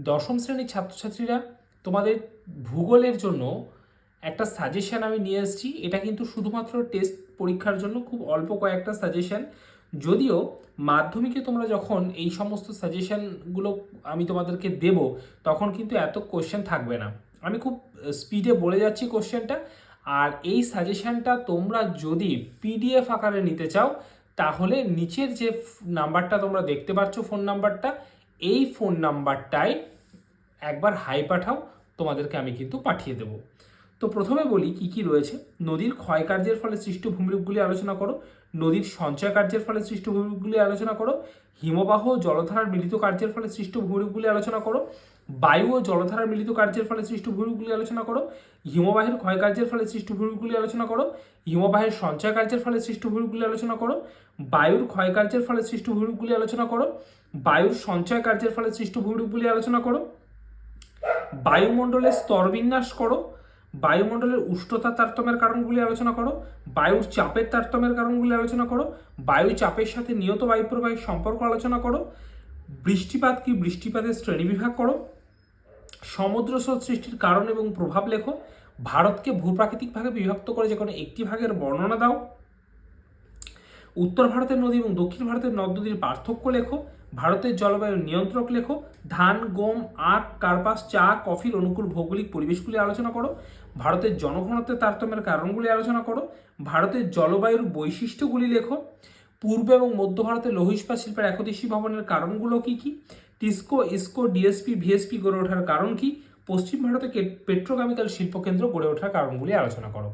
দশম শ্রেণীর ছাত্রছাত্রীরা, তোমাদের ভূগোলের জন্য একটা সাজেশন আমি নিয়ে এসেছি। এটা কিন্তু শুধুমাত্র টেস্ট পরীক্ষার জন্য, খুব অল্প কয়েকটা সাজেশন। যদিও মাধ্যমিকে তোমরা যখন এই সমস্ত সাজেশনগুলো আমি তোমাদেরকে দেব, তখন কিন্তু এত কোশ্চেন থাকবে না। আমি খুব স্পিডে বলে যাচ্ছি কোশ্চেনটা। আর এই সাজেশনটা তোমরা যদি পিডিএফ আকারে নিতে চাও, তাহলে নিচের যে নাম্বারটা তোমরা দেখতে পাচ্ছ, ফোন নাম্বারটা, এই ফোন নাম্বারটায় একবার হাই পাঠাও, তোমাদেরকে আমি কিন্তু পাঠিয়ে দেবো। তো প্রথমে বলি কি কি রয়েছে। নদীর ক্ষয়কার্যের ফলে সৃষ্ট ভূমিরূপগুলি আলোচনা করো। নদীর সঞ্চয় কার্যের ফলে সৃষ্ট ভূমিরূপগুলি আলোচনা করো। হিমবাহ ও জলধারার মিলিত কার্যের ফলে সৃষ্ট ভূমিরূপগুলি আলোচনা করো। বায়ু ও জলধারার মিলিত কার্যের ফলে সৃষ্ট ভূমিরূপগুলি আলোচনা করো। হিমবাহের ক্ষয়কার্যের ফলে সৃষ্ট ভূমিরূপগুলি আলোচনা করো। হিমবাহের সঞ্চয় কার্যের ফলে সৃষ্ট ভূমিরূপগুলি আলোচনা করো। বায়ুর ক্ষয়কার্যের ফলে সৃষ্ট ভূমিরূপগুলি আলোচনা করো। বায়ুর সঞ্চয় কার্যের ফলে সৃষ্ট ভূমিরূপগুলি আলোচনা করো। বায়ুমণ্ডলের স্তরবিন্যাস করো। বায়ুমণ্ডলের উষ্ণতার তারতম্যের কারণগুলি আলোচনা করো। বায়ুর চাপের তারতম্যের কারণগুলি আলোচনা করো। বায়ু চাপের সাথে নিয়ত বায়ুপ্রবাহের সম্পর্ক আলোচনা করো। বৃষ্টিপাত কি, বৃষ্টিপাতের শ্রেণীবিভাগ করো। সমুদ্র স্রোত সৃষ্টির কারণ এবং প্রভাব লেখো। ভারতকে ভূপ্রাকৃতিক ভাগে বিভক্ত করে যে কোনো একটি ভাগের বর্ণনা দাও। উত্তর ভারতের নদী এবং দক্ষিণ ভারতের নদ নদীর পার্থক্য লেখো। ভারতের জলবায়ুর নিয়ন্ত্রক লেখো। ধান, গম, আখ, কার্পাস, চা, কফির অনুকূল ভৌগোলিক পরিবেশগুলি আলোচনা করো। ভারতের জনঘনত্বের তারতম্যের কারণগুলি আলোচনা করো। ভারতের জলবায়ুর বৈশিষ্ট্যগুলি লেখো। পূর্ব এবং মধ্য ভারতের লৌহ ইস্পাত শিল্পের একদেশী ভবনের কারণগুলো কি কি। টিস্কো, ইস্কো, ডিএসপি, ভিএসপি গড়ে ওঠার কারণ কি। পশ্চিম ভারতে পেট্রোকেমিক্যাল শিল্পকেন্দ্র গড়ে ওঠার কারণগুলি আলোচনা করো।